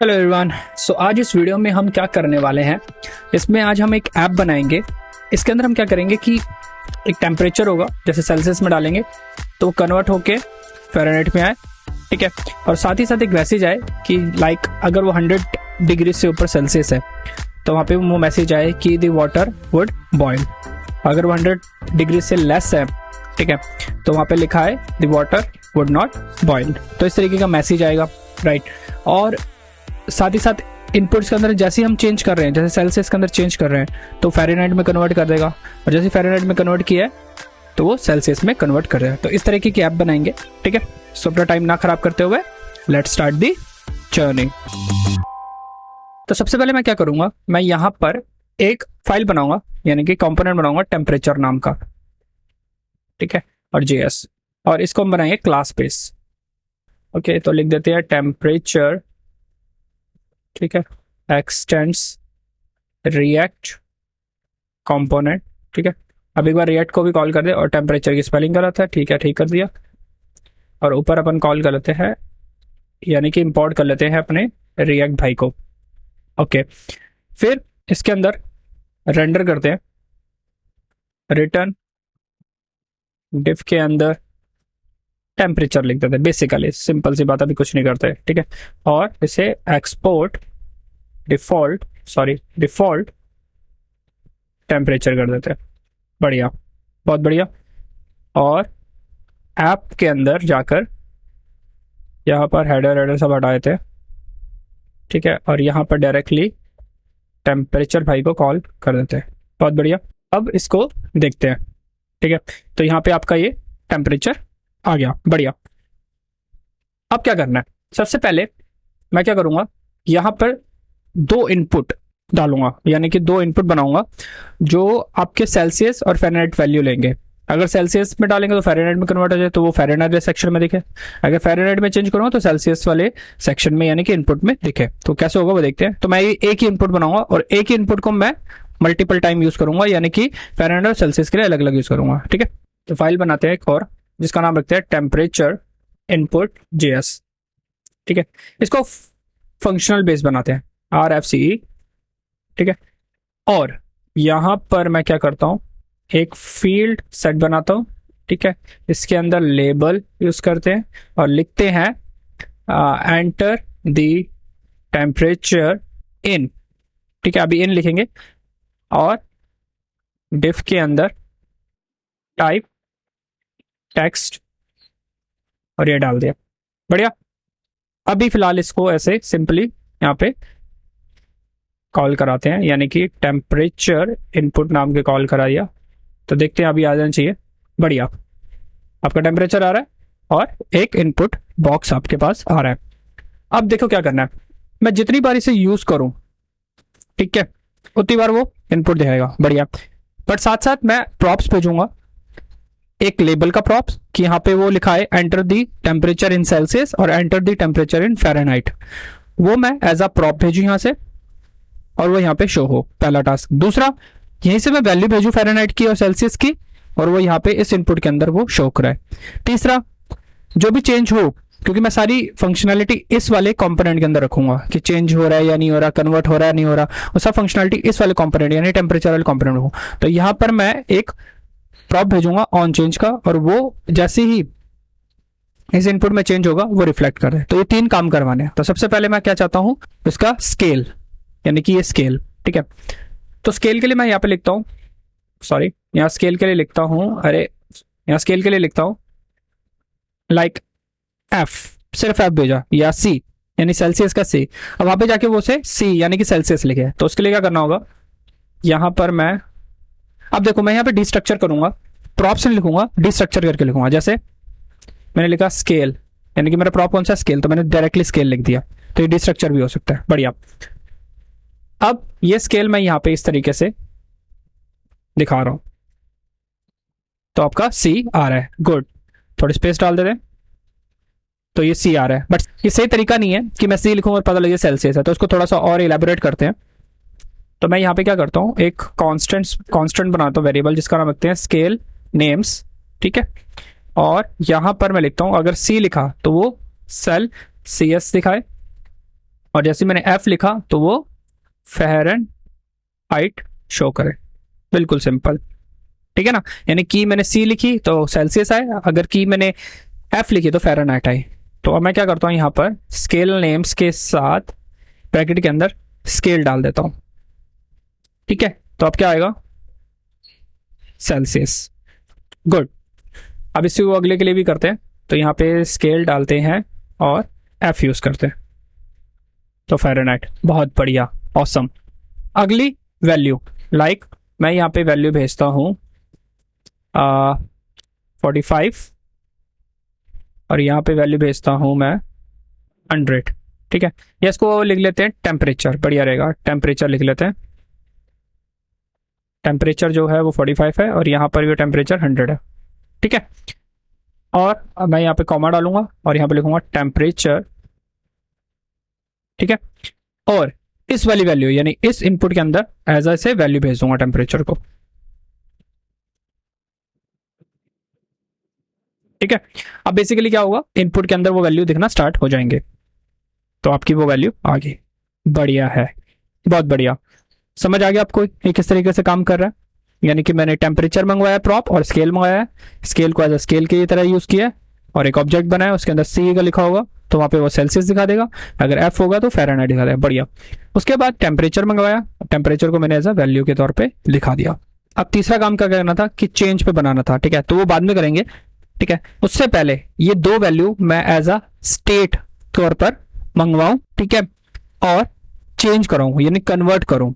Hello everyone. सो आज इस video में हम क्या करने वाले हैं, इसमें आज हम एक ऐप बनाएंगे। इसके अंदर हम क्या करेंगे कि एक टेम्परेचर होगा, जैसे सेल्सियस में डालेंगे तो वो कन्वर्ट होके फ़ारेनहाइट में आए, ठीक है। और साथ ही साथ एक मैसेज आए कि लाइक अगर वो 100 डिग्री से ऊपर सेल्सियस है तो वहाँ पे वो मैसेज आए कि द वाटर वुड बॉयल। अगर वो 100 डिग्री से लेस है, ठीक है, तो वहाँ पे लिखा है the water would not boil. तो इस तरीके का मैसेज आएगा, राइट। और साथ ही साथ इनपुट्स के अंदर जैसे हम चेंज कर रहे हैं, जैसे सेल्सियस के अंदर चेंज कर रहे हैं तो फ़ारेनहाइट में कन्वर्ट कर देगा, और जैसे फ़ारेनहाइट में कन्वर्ट किया है तो वो सेल्सियस में कन्वर्ट कर देगा। तो इस तरीके की ऐप बनाएंगे, ठीक है। सो अपना टाइम ना खराब करते हुए लेट्स स्टार्ट दी जर्नी। तो सबसे पहले मैं क्या करूंगा, मैं यहाँ पर एक फाइल बनाऊंगा, यानी कि कंपोनेंट बनाऊंगा टेम्परेचर नाम का, ठीक है, और JS, और इसको हम बनाएंगे क्लास बेस। ओके, तो लिख देते हैं टेम्परेचर, ठीक है, एक्सटेंड्स रिएक्ट कंपोनेंट, ठीक है। अब एक बार रिएक्ट को भी कॉल कर दे, और टेम्परेचर की स्पेलिंग गलत है, ठीक है, ठीक कर दिया। और ऊपर अपन कॉल कर लेते हैं, यानी कि इंपोर्ट कर लेते हैं अपने रिएक्ट भाई को। ओके, फिर इसके अंदर रेंडर करते हैं, रिटर्न डिफ के अंदर टेम्परेचर लिख देते हैं। बेसिकली सिंपल सी बात, अभी कुछ नहीं करते, ठीक है। और इसे एक्सपोर्ट डिफॉल्ट टेम्परेचर कर देते हैं। बढ़िया, बहुत बढ़िया। और ऐप के अंदर जाकर यहाँ पर हेडर सब हटा देते हैं, ठीक है, और यहाँ पर डायरेक्टली टेम्परेचर भाई को कॉल कर देते हैं। बहुत बढ़िया। अब इसको देखते हैं, ठीक है। तो यहाँ पे आपका ये टेम्परेचर आ गया, बढ़िया। अब क्या करना है, सबसे पहले मैं क्या करूँगा, यहाँ पर दो इनपुट डालूंगा, यानी कि दो इनपुट बनाऊंगा जो आपके सेल्सियस और फ़ारेनहाइट वैल्यू लेंगे। अगर सेल्सियस में डालेंगे तो फ़ारेनहाइट में कन्वर्ट हो जाए, तो वो फ़ारेनहाइट वाले सेक्शन में दिखे। अगर फ़ारेनहाइट में चेंज करूंगा तो सेल्सियस वाले सेक्शन में, यानी कि इनपुट में दिखे। तो कैसे होगा वो देखते हैं। तो मैं एक ही इनपुट बनाऊंगा, और एक ही इनपुट को मैं मल्टीपल टाइम यूज करूंगा, यानी कि फ़ारेनहाइट और सेल्सियस के लिए अलग अलग यूज करूंगा, ठीक है। तो फाइल बनाते हैं एक और, जिसका नाम रखते हैं टेम्परेचर इनपुट JS, ठीक है। इसको फंक्शनल बेस बनाते हैं, RFCE, ठीक है। और यहां पर मैं क्या करता हूं, एक फील्ड सेट बनाता हूं, ठीक है। इसके अंदर लेबल यूज करते हैं और लिखते हैं एंटर द टेम्परेचर इन, ठीक है, अभी इन लिखेंगे। और डिफ के अंदर टाइप टेक्स्ट, और ये डाल दिया, बढ़िया। अभी फिलहाल इसको ऐसे सिंपली यहाँ पे कॉल कराते हैं, यानी कि टेम्परेचर इनपुट नाम के कॉल करा दिया। तो देखते हैं, अभी आ जाना चाहिए, बढ़िया। आपका टेम्परेचर आ रहा है और एक इनपुट बॉक्स आपके पास आ रहा है। अब देखो क्या करना है, मैं जितनी बार इसे यूज करूं, ठीक है, उतनी बार वो इनपुट दिखाएगा, बढ़िया। बट साथ साथ मैं प्रॉप्स भेजूंगा, एक लेबल का प्रॉप्स कि यहाँ पे वो लिखा है enter the temperature in Celsius और enter the temperature in Fahrenheit. वो मैं एज अ प्रॉप भेजू यहाँ से, और वो यहाँ पे शो हो, पहला टास्क। दूसरा, यहीं से मैं वैल्यू भेजू फ़ारेनहाइट की और सेल्सियस की, और वो यहाँ पे इस इनपुट के अंदर वो शो कराए। तीसरा, जो भी चेंज हो, क्योंकि मैं सारी फंक्शनैलिटी इस वाले कंपोनेंट के अंदर रखूंगा कि चेंज हो रहा है या नहीं हो रहा, कन्वर्ट हो रहा है नहीं हो रहा, वो सब फंक्शनैलिटी इस वाले कंपोनेंट यानी टेम्परेचर वाले कंपोनेंट हो। तो यहाँ पर मैं एक प्रॉप भेजूंगा ऑन चेंज का, और वो जैसे ही इस इनपुट में चेंज होगा वो रिफ्लेक्ट कर रहे हैं। तो ये तीन काम करवाने हैं। तो सबसे पहले मैं क्या चाहता हूँ, इसका स्केल, यानी कि ये स्केल, ठीक है। तो स्केल के लिए मैं यहाँ पे लिखता हूँ, सॉरी, यहाँ स्केल के लिए लिखता हूँ, अरे यहाँ स्केल के लिए लिखता हूँ लाइक F, सिर्फ F भेजा, या C, यानी सेल्सियस का C। अब वहां पे जाके वो से C यानी कि सेल्सियस लिखे। तो उसके लिए क्या करना होगा, यहाँ पर मैं, अब देखो मैं यहाँ पे डिस्ट्रक्चर करूंगा, प्रॉप्स नहीं लिखूंगा, डिस्ट्रक्चर करके लिखूंगा। जैसे मैंने लिखा स्केल, यानी कि मेरा प्रॉप कौन सा स्केल, तो मैंने डायरेक्टली स्केल लिख दिया। तो ये डिस्ट्रक्चर भी हो सकता है, बढ़िया। अब ये स्केल मैं यहाँ पे इस तरीके से दिखा रहा हूं, तो आपका C आ रहा है, गुड। थोड़ी स्पेस डाल देते हैं, तो ये C आ रहा है। बट ये सही तरीका नहीं है कि मैं C लिखूंगा और पता लगे सेल्सियस है, तो उसको थोड़ा सा और इलेबोरेट करते हैं। तो मैं यहाँ पे क्या करता हूँ, एक कांस्टेंट बनाता हूँ वेरिएबल, जिसका नाम रखते हैं स्केल नेम्स, ठीक है। और यहाँ पर मैं लिखता हूँ, अगर C लिखा तो वो सेल CS दिखाए, और जैसे मैंने एफ लिखा तो वो फ़ारेनहाइट शो करे। बिल्कुल सिंपल, ठीक है ना। यानी की मैंने सी लिखी तो सेल्सियस आए, अगर की मैंने एफ लिखी तो फ़ारेनहाइट आई। तो अब मैं क्या करता हूँ, यहाँ पर स्केल नेम्स के साथ ब्रैकेट के अंदर स्केल डाल देता हूँ, ठीक है। तो अब क्या आएगा, सेल्सियस। गुड। अब इसी को अगले के लिए भी करते हैं, तो यहाँ पे स्केल डालते हैं और एफ यूज करते हैं, तो फ़ारेनहाइट। बहुत बढ़िया, ऑसम। अगली वैल्यू, लाइक मैं यहाँ पे वैल्यू भेजता हूँ 45, और यहाँ पे वैल्यू भेजता हूँ मैं 100, ठीक है। या इसको लिख लेते हैं टेम्परेचर, बढ़िया रहेगा, टेम्परेचर लिख लेते हैं। टेम्परेचर जो है वो 45 है और यहाँ पर भी टेम्परेचर 100 है, ठीक है। और अब मैं यहाँ पे कॉमा डालूंगा और यहाँ पे लिखूंगा टेम्परेचर, ठीक है। और इस वाली वैल्यू यानी इस इनपुट के अंदर एज ऐसे वैल्यू भेज दूंगा टेम्परेचर को, ठीक है। अब बेसिकली क्या होगा, इनपुट के अंदर वो वैल्यू दिखना स्टार्ट हो जाएंगे, तो आपकी वो वैल्यू आ गई। बढ़िया है, बहुत बढ़िया। समझ आ गया आपको ये किस तरीके से काम कर रहा है। यानी कि मैंने टेम्परेचर मंगवाया प्रॉप और स्केल मंगवाया है, स्केल को एज अ स्केल की तरह यूज किया है और एक ऑब्जेक्ट बनाया, उसके अंदर सी का लिखा होगा तो वहाँ पे वो सेल्सियस दिखा देगा, अगर एफ होगा तो फ़ारेनहाइट दिखा देगा। बढ़िया। उसके बाद टेम्परेचर मंगवाया, टेम्परेचर को मैंने एज अ वैल्यू के तौर पे लिखा दिया। अब तीसरा काम क्या करना था कि चेंज पे बनाना था, ठीक है, तो वो बाद में करेंगे, ठीक है। उससे पहले ये दो वैल्यू मैं एज अ स्टेट तौर पर मंगवाऊं, ठीक है, और चेंज कराऊं यानी कन्वर्ट करूं,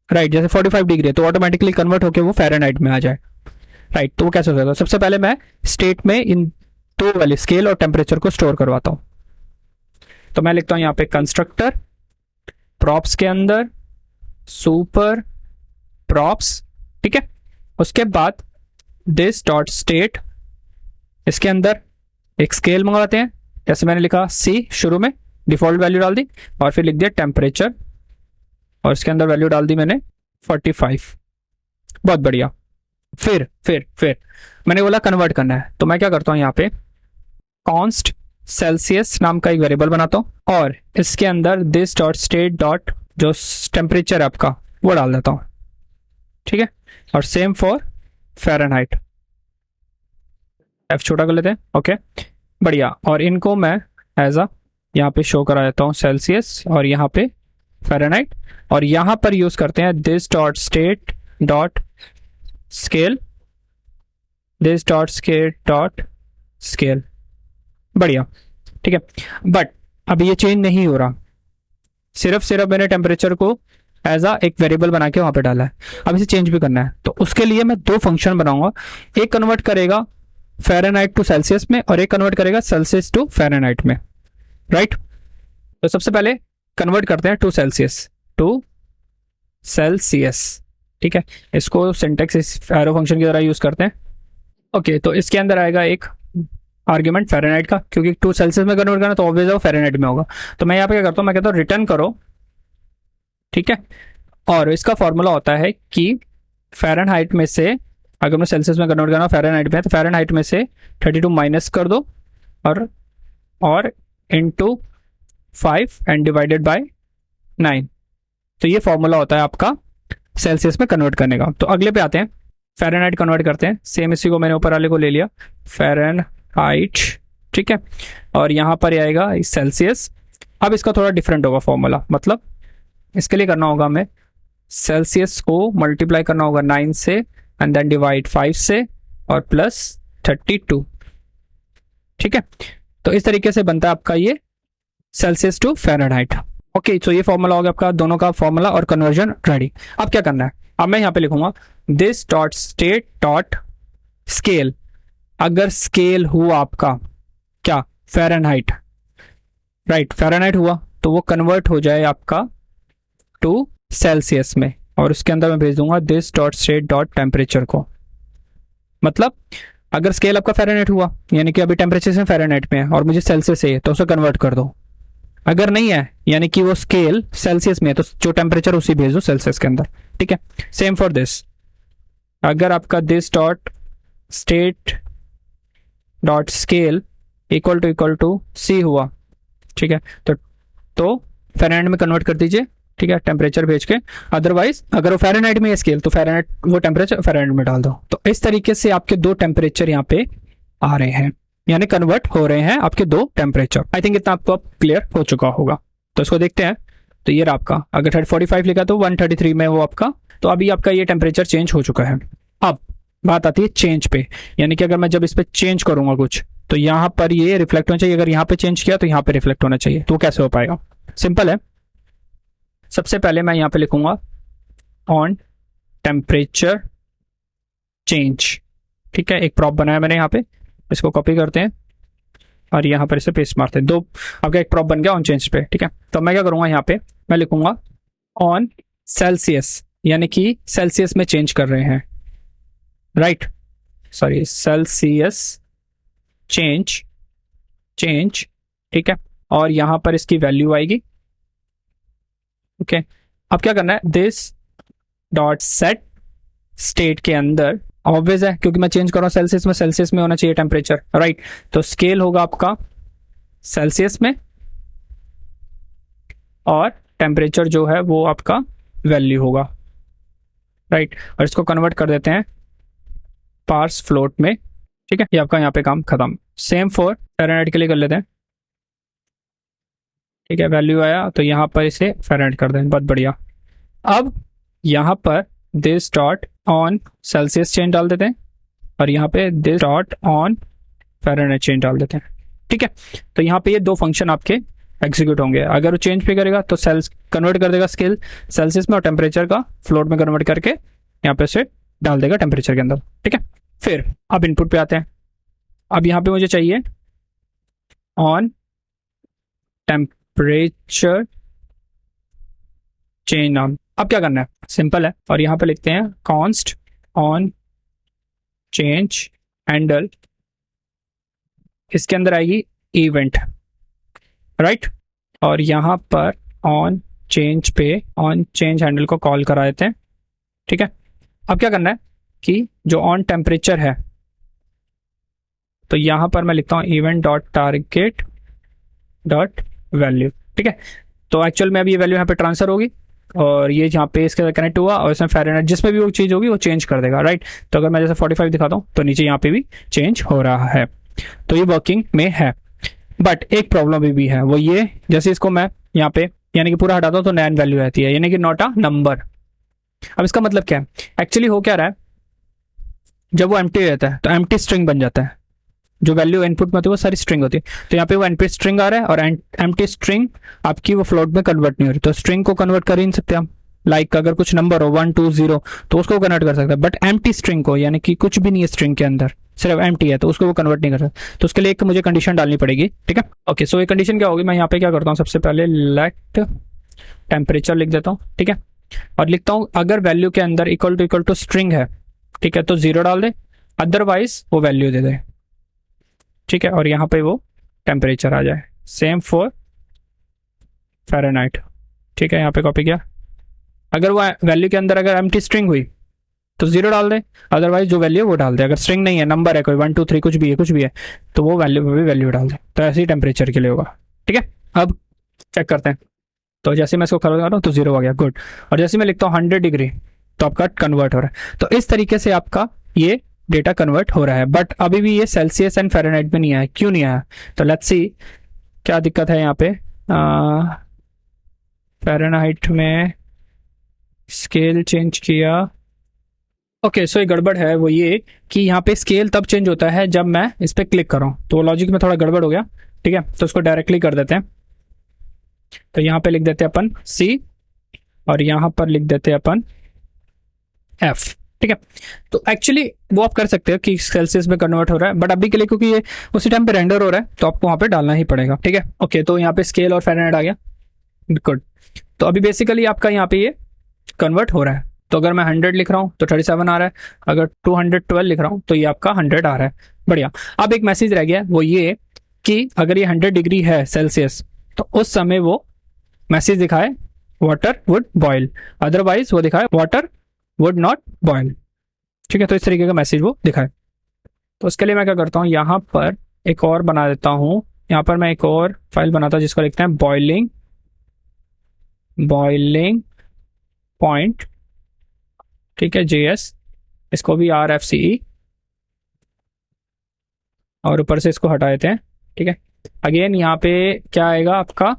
राइट। जैसे 45 डिग्री है तो ऑटोमेटिकली कन्वर्ट होकर वो फ़ारेनहाइट में आ जाए, राइट। तो वो कैसे हो सकता है, सबसे पहले मैं स्टेट में इन दो वाले स्केल और टेम्परेचर को स्टोर करवाता हूं। तो मैं लिखता हूं यहाँ पे कंस्ट्रक्टर प्रॉप्स के अंदर सुपर प्रॉप्स, ठीक है। उसके बाद दिस डॉट स्टेट, इसके अंदर एक स्केल मंगवाते हैं, जैसे मैंने लिखा सी शुरू में, डिफॉल्ट वैल्यू डाल दी और फिर लिख दिया टेम्परेचर और इसके अंदर वैल्यू डाल दी मैंने 45। बहुत बढ़िया। फिर मैंने बोला कन्वर्ट करना है, तो मैं क्या करता हूँ, यहाँ पे कॉन्स्ट सेल्सियस नाम का एक वेरिएबल बनाता हूँ और इसके अंदर दिस डॉट स्टेट डॉट जो टेम्परेचर है आपका वो डाल देता हूँ, ठीक है। और सेम फॉर फ़ारेनहाइट, एफ छोटा कर लेते हैं, ओके। बढ़िया। और इनको मैं एज अ यहाँ पे शो करा देता हूँ सेल्सियस और यहाँ पे फ़ारेनहाइट, और यहाँ पर यूज करते हैं this dot state dot scale, this dot scale dot scale. बढ़िया, ठीक है। बट अब ये चेंज नहीं हो रहा, सिर्फ मैंने टेम्परेचर को एज अ एक वेरिएबल बना के वहां पे डाला है। अब इसे चेंज भी करना है, तो उसके लिए मैं दो फंक्शन बनाऊंगा, एक कन्वर्ट करेगा फ़ारेनहाइट टू सेल्सियस में और एक कन्वर्ट करेगा सेल्सियस टू फ़ारेनहाइट में, राइट। तो सबसे पहले कन्वर्ट करते हैं टू सेल्सियस, ठीक है। इसको सिंटेक्स इस एरो फंक्शन की तरह यूज करते हैं, ओके। तो इसके अंदर आएगा एक आर्ग्यूमेंट फ़ारेनहाइट का, क्योंकि टू सेल्सियस में कन्वर्ट करना तो ऑब्वियस है वो फ़ारेनहाइट में होगा। तो मैं यहाँ पे क्या करता हूँ, मैं कहता हूँ रिटर्न करो, ठीक है। और इसका फॉर्मूला होता है कि फ़ारेनहाइट में से, अगर मैं सेल्सियस में कन्वर्ट करना फ़ारेनहाइट में, तो फ़ारेनहाइट में से 32 माइनस कर दो और इंटू 5 एंड डिवाइडेड बाय 9। तो ये फॉर्मूला होता है आपका सेल्सियस में कन्वर्ट करने का। तो अगले पे आते हैं, फ़ारेनहाइट कन्वर्ट करते हैं। सेम इसी को मैंने ऊपर वाले को ले लिया फ़ारेनहाइट, ठीक है। और यहाँ पर आएगा सेल्सियस। अब इसका थोड़ा डिफरेंट होगा फॉर्मूला, मतलब इसके लिए करना होगा हमें सेल्सियस को मल्टीप्लाई करना होगा 9 से एंड देन डिवाइड 5 से और प्लस 32, ठीक है। तो इस तरीके से बनता है आपका ये सेल्सियस टू फ़ारेनहाइट, ओके। तो ये फॉर्मूला हो गया आपका, दोनों का फॉर्मूला और कन्वर्जन रेडी। अब क्या करना है, अब मैं यहाँ पे लिखूंगा this dot state dot scale. अगर स्केल हुआ आपका क्या फ़ारेनहाइट, राइट, फ़ारेनहाइट हुआ तो वो कन्वर्ट हो जाए आपका टू सेल्सियस में, और उसके अंदर मैं भेज दूंगा this dot state dot temperature को। मतलब अगर स्केल आपका फ़ारेनहाइट हुआ यानी कि अभी टेम्परेचर से फ़ारेनहाइट में है और मुझे सेल्सियस है तो उसे कन्वर्ट कर दो, अगर नहीं है यानी कि वो स्केल सेल्सियस में है तो जो टेम्परेचर उसी भेज दो सेल्सियस के अंदर, ठीक है। सेम फॉर दिस, अगर आपका this dot state dot scale equal to C हुआ, ठीक है, तो फ़ारेनहाइट में कन्वर्ट कर दीजिए, ठीक है, टेम्परेचर भेज के। अदरवाइज अगर वो फ़ारेनहाइट में है स्केल तो फ़ारेनहाइट वो टेम्परेचर फ़ारेनहाइट में डाल दो। तो इस तरीके से आपके दो टेम्परेचर यहाँ पे आ रहे हैं, यानी कन्वर्ट हो रहे हैं आपके दो टेम्परेचर। आई थिंक इतना आपको अब क्लियर हो चुका होगा। तो इसको देखते हैं। तो ये रहा आपका, अगर 45 लिखा तो 133 में वो आपका, तो अभी आपका ये टेम्परेचर चेंज हो चुका है। अब बात आती है चेंज पे, यानी कि अगर मैं जब इस पे चेंज करूंगा कुछ तो यहाँ पर ये रिफ्लेक्ट होना चाहिए। अगर यहाँ पे चेंज किया तो यहाँ पे रिफ्लेक्ट होना चाहिए। तो कैसे हो पाएगा? सिंपल है। सबसे पहले मैं यहाँ पे लिखूंगा ऑन टेम्परेचर चेंज, ठीक है। एक प्रॉप बनाया मैंने यहाँ पे, इसको कॉपी करते हैं और यहाँ पर इसे पेस्ट मारते हैं। दो आपका एक प्रॉप बन गया ऑन चेंज पे, ठीक है। तो मैं क्या करूंगा, यहाँ पे मैं लिखूंगा ऑन सेल्सियस, यानी कि सेल्सियस में चेंज कर रहे हैं, राइट, सॉरी, सेल्सियस चेंज, ठीक है। और यहां पर इसकी वैल्यू आएगी, ओके। अब क्या करना है, दिस डॉट सेट स्टेट के अंदर, ऑब्वियस है क्योंकि मैं चेंज कर रहा हूं सेल्सियस में, सेल्सियस में होना चाहिए टेम्परेचर, राइट। तो स्केल होगा आपका सेल्सियस में और टेम्परेचर जो है वो आपका वैल्यू होगा, राइट। और इसको कन्वर्ट कर देते हैं पार्स फ्लोट में, ठीक है। ये आपका यहाँ पे काम खत्म। सेम फॉर फ़ारेनहाइट के लिए कर लेते हैं, ठीक है। वैल्यू आया तो यहाँ पर इसे फ़ारेनहाइट कर दें, बहुत बढ़िया। अब यहाँ पर this dot on Celsius change डाल देते हैं और यहाँ पे this dot on Fahrenheit change डाल देते हैं, ठीक है। तो यहाँ पे ये दो फंक्शन आपके एग्जीक्यूट होंगे। अगर वो चेंज पे करेगा तो सेल्स कन्वर्ट कर देगा स्केल सेल्सियस में और टेम्परेचर का फ्लोट में कन्वर्ट करके यहाँ पे से डाल देगा टेम्परेचर के अंदर, ठीक है। फिर अब इनपुट पे आते हैं। अब यहाँ पे मुझे चाहिए ऑन टेम्परेचर चेंज नाम। अब क्या करना है, सिंपल है, और यहाँ पे लिखते हैं कॉन्स्ट ऑन चेंज हैंडल, इसके अंदर आएगी इवेंट, राइट। और यहाँ पर ऑन चेंज पे ऑन चेंज हैंडल को कॉल करा देते हैं, ठीक है। अब क्या करना है कि जो ऑन टेम्परेचर है तो यहाँ पर मैं लिखता हूँ event dot target dot value, ठीक है। तो एक्चुअल में अभी ये वैल्यू यहाँ पे ट्रांसफर होगी और ये यहाँ पे इसके साथ कनेक्ट हुआ और इसमें फ़ारेनहाइट जिसमें भी वो चीज़ होगी वो चेंज कर देगा, राइट। तो अगर मैं जैसे 45 दिखाता हूँ तो नीचे यहाँ पे भी चेंज हो रहा है। तो ये वर्किंग में है, बट एक प्रॉब्लम भी है, वो ये, जैसे इसको मैं यहाँ पे यानी कि पूरा हटाता हूँ तो नैन वैल्यू रहती है, यानी कि नॉट अ नंबर। अब इसका मतलब क्या है, एक्चुअली हो क्या रहा है, जब वो एम्प्टी रहता है तो एम्प्टी स्ट्रिंग बन जाता है, जो वैल्यू इनपुट में होती है वो सारी स्ट्रिंग होती है। तो यहाँ पे वो एम्प्टी स्ट्रिंग आ रहा है और एम्प्टी स्ट्रिंग आपकी वो फ्लोट में कन्वर्ट नहीं हो रही, तो स्ट्रिंग को कन्वर्ट कर ही नहीं सकते हम। लाइक अगर कुछ नंबर हो 1 2 0 तो उसको कन्वर्ट कर सकते हैं, बट एम्प्टी स्ट्रिंग को, यानी कि कुछ भी नहीं है स्ट्रिंग के अंदर, सिर्फ एम्प्टी है, तो उसको वो कन्वर्ट नहीं कर सकता। तो उसके लिए एक मुझे कंडीशन डालनी पड़ेगी, ठीक है। ओके, सो ये कंडीशन क्या होगी, मैं यहाँ पे क्या करता हूँ, सबसे पहले लेट टेम्परेचर लिख देता हूँ, ठीक है। और लिखता हूँ अगर वैल्यू के अंदर इक्वल टू स्ट्रिंग है, ठीक है, तो 0 डाल दे, अदरवाइज वो वैल्यू दे दे, ठीक है। और यहाँ पे वो टेम्परेचर आ जाए। सेम फॉर फ़ारेनहाइट, ठीक है, यहाँ पे कॉपी किया। अगर वो वैल्यू के अंदर अगर एम्प्टी स्ट्रिंग हुई तो 0 डाल दे, अदरवाइज जो वैल्यू वो डाल दे। अगर स्ट्रिंग नहीं है, नंबर है कोई 1 2 3 कुछ भी है तो वो वैल्यू पे भी वैल्यू डाल दे। तो ऐसे ही टेम्परेचर के लिए होगा, ठीक है। अब चेक करते हैं। तो जैसे मैं इसको कर रहा हूँ तो 0 आ गया, गुड। और जैसे मैं लिखता हूँ 100 डिग्री तो आपका कन्वर्ट हो रहा है। तो इस तरीके से आपका ये डेटा कन्वर्ट हो रहा है, बट अभी भी ये सेल्सियस एंड फ़ारेनहाइट में नहीं आया, क्यों नहीं आया? तो लेट्स सी क्या दिक्कत है यहाँ पे। फ़ारेनहाइट में स्केल चेंज किया, ओके। सो ये गड़बड़ है, वो ये कि यहाँ पे स्केल तब चेंज होता है जब मैं इस पर क्लिक कर रहा हूँ, तो लॉजिक में थोड़ा गड़बड़ हो गया, ठीक है। तो उसको डायरेक्टली कर देते हैं। तो यहाँ पे लिख देते हैं अपन सी और यहाँ पर लिख देते हैं अपन एफ, ठीक है। तो एक्चुअली वो आप कर सकते हो कि सेल्सियस में कन्वर्ट हो रहा है, बट अभी के लिए क्योंकि ये उसी टाइम पे रेंडर हो रहा है तो आपको वहाँ पे डालना ही पड़ेगा, ठीक है। ओके, तो यहाँ पे स्केल और फ़ारेनहाइट आ गया, गुड। तो अभी बेसिकली आपका यहाँ पे ये कन्वर्ट हो रहा है। तो अगर मैं 100 लिख रहा हूँ तो 37 आ रहा है, अगर 212 लिख रहा हूँ तो ये आपका 100 आ रहा है, बढ़िया। अब एक मैसेज रह गया, वो ये कि अगर ये 100 डिग्री है सेल्सियस तो उस समय वो मैसेज दिखाए वाटर वुड बॉयल, अदरवाइज वो दिखाए वाटर वुड नॉट बॉयल, ठीक है। तो इस तरीके का मैसेज वो दिखाए। तो उसके लिए मैं क्या करता हूँ, यहाँ पर एक और बना देता हूँ, यहाँ पर मैं एक और फाइल बनाता हूँ जिसको लिखते हैं बॉइलिंग बॉइलिंग पॉइंट, ठीक है, JS, इसको भी RFCE, और ऊपर से इसको हटा देते हैं, ठीक है। अगेन यहाँ पे क्या आएगा आपका,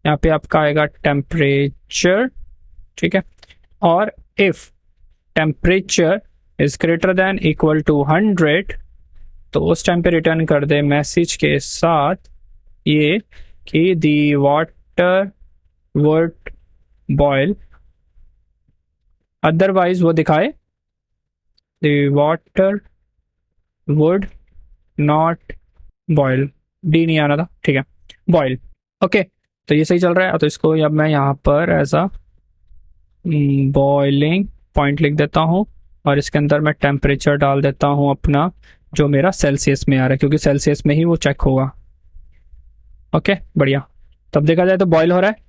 यहाँ पे आपका आएगा टेम्परेचर, ठीक है, और if temperature is greater than equal to 100, तो उस टाइम पे रिटर्न कर दे मैसेज के साथ ये कि the water would boil, otherwise वो दिखाए the water would not boil, D नहीं आना था, ठीक है, बॉयल। ओके, तो ये सही चल रहा है। तो इसको अब मैं यहाँ पर एज अ बॉइलिंग पॉइंट लिख देता हूँ, और इसके अंदर मैं टेम्परेचर डाल देता हूँ अपना, जो मेरा सेल्सियस में आ रहा है, क्योंकि सेल्सियस में ही वो चेक होगा। ओके, बढ़िया। तब देखा जाए तो बॉयल हो रहा है,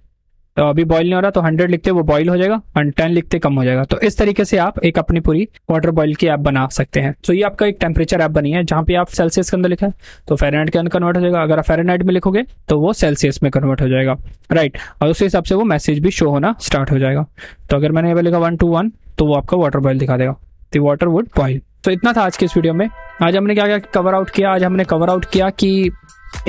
तो अभी बॉईल नहीं हो रहा, तो 100 लिखते वो बॉईल हो जाएगा, 10 लिखते कम हो जाएगा। तो इस तरीके से आप एक अपनी पूरी वाटर बॉईल की ऐप बना सकते हैं। तो ये आपका एक टेम्परेचर ऐप बनी है, जहाँ पे आप सेल्सियस के अंदर लिखा है तो फ़ारेनहाइट के अंदर कन्वर्ट हो जाएगा, अगर आप फ़ारेनहाइट में लिखोगे तो वो सेल्सियस में कन्वर्ट हो जाएगा, राइट। और उसी हिसाब से वो मैसेज भी शो होना स्टार्ट हो जाएगा। तो अगर मैंने यहाँ पे लिखा 1 to 1, तो वो आपका वाटर बॉईल दिखा देगा, द वाटर वुड बॉईल। तो इतना था आज की इस वीडियो में। आज हमने क्या क्या कवर आउट किया, आज हमने कवर आउट किया कि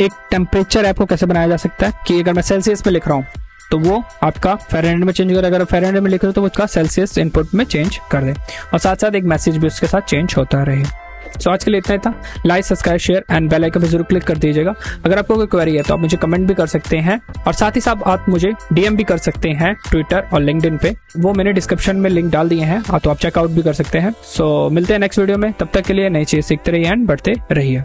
एक टेम्परेचर ऐप को कैसे बनाया जा सकता है, कि अगर मैं सेल्सियस में लिख रहा हूँ तो वो आपका फ़ारेनहाइट में चेंज करे, अगर फ़ारेनहाइट में लिख रहे हो तो वो उसका सेल्सियस इनपुट में चेंज कर दे, और साथ साथ एक मैसेज भी उसके साथ चेंज होता रहे। सो आज के लिए इतना ही था। Like, subscribe, share and bell icon पे जरूर क्लिक कर दीजिएगा। अगर आपको कोई क्वेरी है तो आप मुझे कमेंट भी कर सकते हैं, और साथ ही साथ आप मुझे DM भी कर सकते हैं ट्विटर और लिंक्डइन पे, वो मैंने डिस्क्रिप्शन में लिंक डाल दिए हैं, तो आप चेकआउट भी कर सकते हैं। सो मिलते हैं नेक्स्ट वीडियो में, तब तक के लिए नई चीज़ सीखते रहिए एंड बढ़ते रहिए।